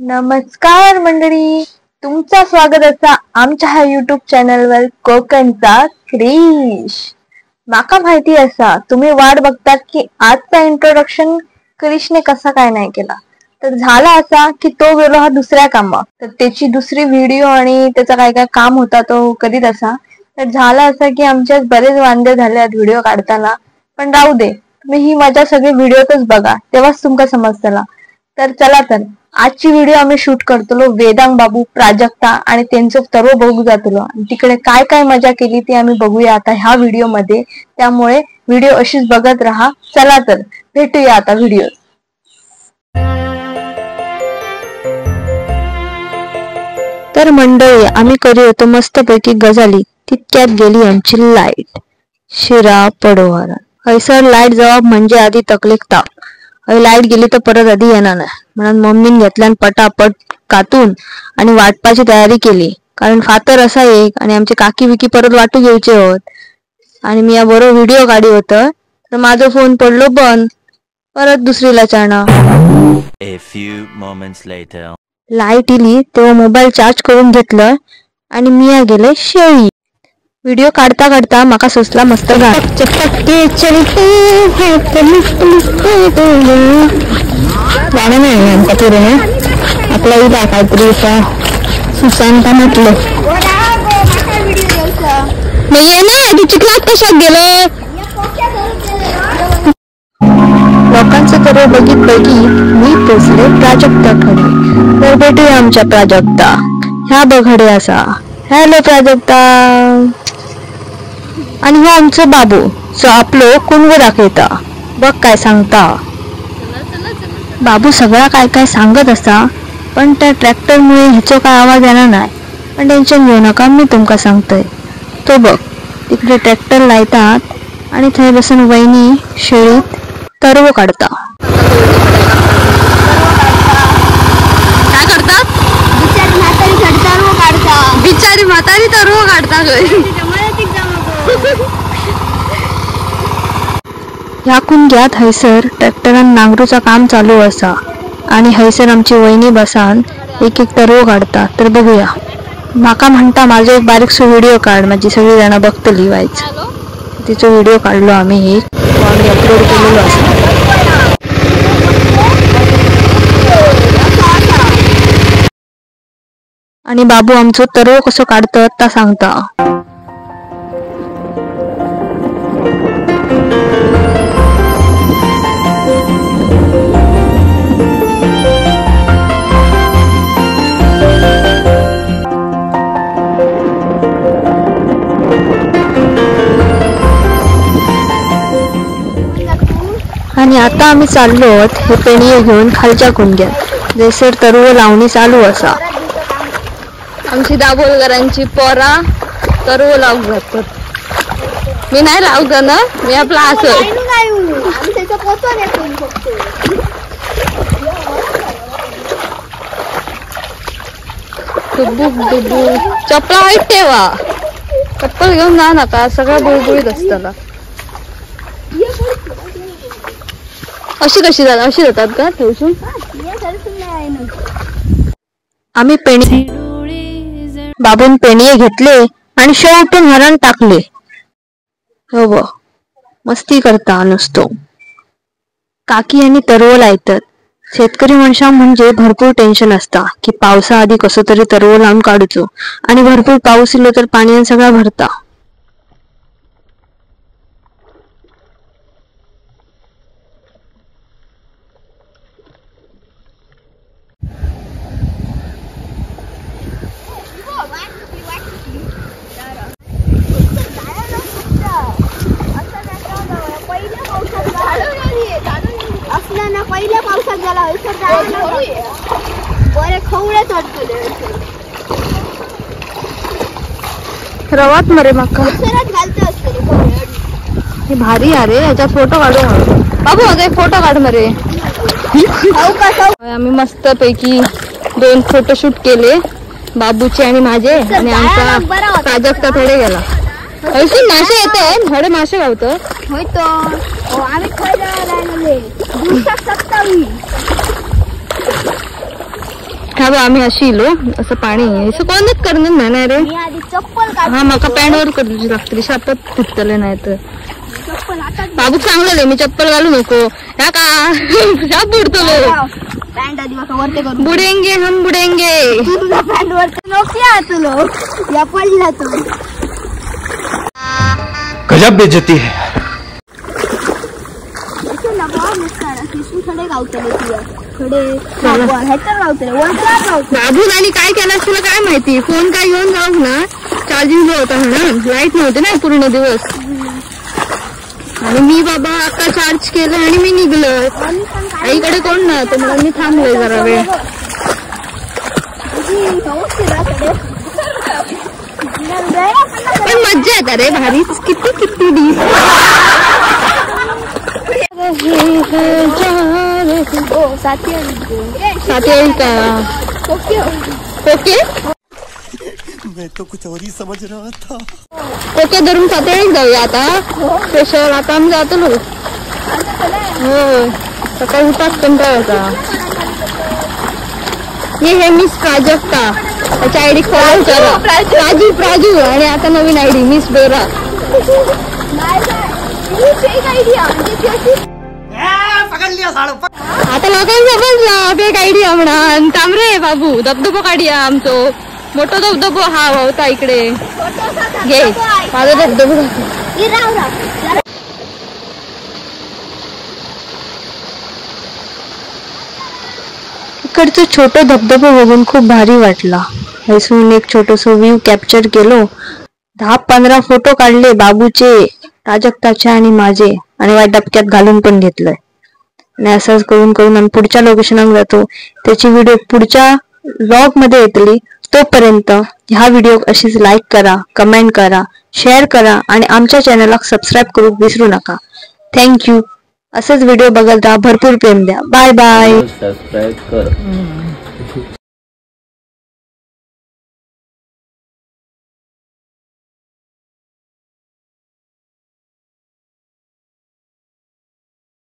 नमस्कार मंडळी, तुमचं स्वागत असा आमच्या ह्या युट्यूब चॅनलवर कोकणचा क्रिश। माका माहिती असा तुम्ही वाट बघतात की आजचा इंट्रोडक्शन क्रिशने कसा काय नाही केला, तर झाला असा की तो गेलो हा दुसऱ्या कामात, तर त्याची दुसरी व्हिडिओ आणि त्याचा काय काय काम होता तो करीत असा। तर झाला असा की आमच्या बरेच वांदे झाले व्हिडिओ काढताना, पण राहू दे, तुम्ही ही मजा सगळी व्हिडिओतच बघा, तेव्हाच तुमका समजतला। तर चला, तर आजची व्हिडिओ आम्ही शूट करतलो वेदांग बाबू, प्राजक्ता आणि त्यांचं सर्व बघू जातलो, आणि तिकडे काय काय मजा केली ती आम्ही बघूया आता ह्या व्हिडिओ मध्ये। त्यामुळे व्हिडिओ अशीच बघत राहा। चला तर भेटूया आता व्हिडिओ। तर मंडळी, आम्ही करी होतो मस्तपैकी गजाली, तितक्यात गेली आमची लाईट। शिरा पडोहारा हैसर लाईट जवाब म्हणजे आधी तकलीफ ताप। लाईट गेली तर परत आधी येणार नाही म्हणून मम्मीने घेतल्यान पटापट कातून आणि वाटपाची तयारी केली, कारण फातर असा एक आणि आमचे काकी विकी परत वाटू घ्यायचे होत। आणि मी या बरोबर व्हिडिओ काढी होत, तर माझा फोन पडलो बंद, परत दुसरीला चाणा। लाईट इली तेव्हा मोबाईल चार्ज करून घेतलं आणि मी गेले शेळी। व्हिडिओ काढता काढता माका सुचला मस्त गाणं, गाणं नाही आमचा पूर्ण आपला इला काहीतरी सुशांत म्हटलं नाही आहे ना, ती चिखलात कशात गेलो। लोकांचं तर बघित मी पोचले प्राजक्ताकडे। तर भेटूया आमच्या प्राजक्ता, ह्या बघडे असा। हॅलो प्राजक्ता। आणि हो आमचं बाबू, जो आपलो कुणव दाखवता, बघ काय सांगता। बाबू सगळा काय काय सांगत असा, पण त्या ट्रॅक्टरमुळे ह्याचा काय आवाज येणार नाही, पण टेन्शन घेऊ नका, मी तुमका सांगतोय। तो बघ तिकडे ट्रॅक्टर लायतात आणि थंय बसून वहिनी शेळीत तरव काढता। काय करतात? बिचारी म्हातारी तरव काढता। ह्या कुंग्यात हैसर ट्रॅक्टरान नांगरूचा काम चालू असा, आणि हैसर आमची वहिनी बसान एक एक तरव काढता। तर बघूया। माका म्हणता माझा एक बारीकसो व्हिडिओ काढ, माझी सगळी जण बघतली वायच। तिचा व्हिडिओ काढलो आम्ही, एक आम्ही अपलोड केलेलो असा। आणि बाबू आमचं तरव कसं काढतं ता सांगता। आणि आता आम्ही चाललो हे पेणी घेऊन खालच्या कुंड्यात, जैसर तरव लावणी चालू असा। आमची दाभोलकरांची पोरा तरव लावून जातात, मी नाही लावू ना, मी आपला असं चप्पल वाईट ठेवा, चप्पल घेऊन जा नका, सगळं बुळबुळीत असताना। अशी कशी जातात, अशी जातात का ठेवून? आम्ही पेणी बाबून पेणी घेतले आणि शेवटून हरण टाकले। हो मस्ती करता नुसतो। काकी आणि तरव लायतात। शेतकरी माणसा म्हणजे भरपूर टेन्शन असता की पावसा आधी कसं तरी तरव लावून काढूचो, आणि भरपूर पाऊस इलो तर पाणी सगळा भरता। पहिल्या पावसात झाला बरे खवळे चढतले रवात मरे माका घालते हे भारी अरे, याच्यात फोटो काढू बाबू, माझा एक फोटो काढ मरे। आम्ही मस्त पैकी 2 फोटोशूट केले, बाबूचे आणि माझे, आणि आमचा प्राजक्ता थोडे गेला। ऐसून मासे येते, थोडे मासे गावतो होय तो आम्ही खायला लागले 27. हा बा आम्ही अशी इलो असं पाणी असं कोणच करणार नाही रे. मी आधी चप्पल हा म्हाका पॅन्ट वर करूची लागतली शापात तुटतले नाही तर. चप्पल आता बाबूक सांगले मी चप्पल घालू नको ह्या का शाप बुडतलो. पॅन्ट आधी माका वरते करून बुडेंगे हम बुडेंगे. तुझा पॅन्ट वरते नोकिया तुलो या पडला तू. गजब बेइज्जती है. बाबू आणि काय केलं तुला काय माहिती. फोन काय घेऊन जाऊ ना चार्जिंग होता म्हणून लाईट नव्हते ना पूर्ण दिवस. आणि मी बाबा आता चार्ज केलं आणि मी निघलो. आईकडे कोण ना तर मला मी थांबलोय जरा वेळ. पण मज्जा येत रे भारी. किती किती डीप का ओके. मैं तो कुछ और ही समझ रहा था. ओके धरून सातेळीक जाऊया आता. स्पेशल आता आम्ही जातो हो. सकाळी उठाच कंटाळायचा. हे मिस प्राजक्ता त्याच्या आयडी फॉलो करा. प्राजू आणि आता नवीन आयडी मिस बेरा. आता लोकांनी समजला फेक आयडिया म्हणा. तांबरे बाबू धबधबो काढूया. आमचो मोठा धबधबो हा होता इकडे. घे माझा धबधबो. इकडचं छोटं धबधबा बघून खूप भारी वाटला. हसून एक छोटस व्ह्यू कॅप्चर केलो. 10-15 फोटो काढले बाबूचे, प्राजक्ताचे आणि माझे. आणि वाट डबक्यात घालून पण घेतलंय. आणि असंच करून करून आम्ही पुढच्या लोकेशनात जातो. त्याची व्हिडिओ पुढच्या व्लॉग मध्ये येतली. तोपर्यंत ह्या व्हिडिओ अशीच लाईक करा, कमेंट करा, शेअर करा आणि आमच्या चॅनलला सबस्क्राईब करू विसरू नका. थँक्यू. असंच व्हिडिओ बघत राहा. भरपूर प्रेम द्या. Bye bye. सबस्क्राईब कर.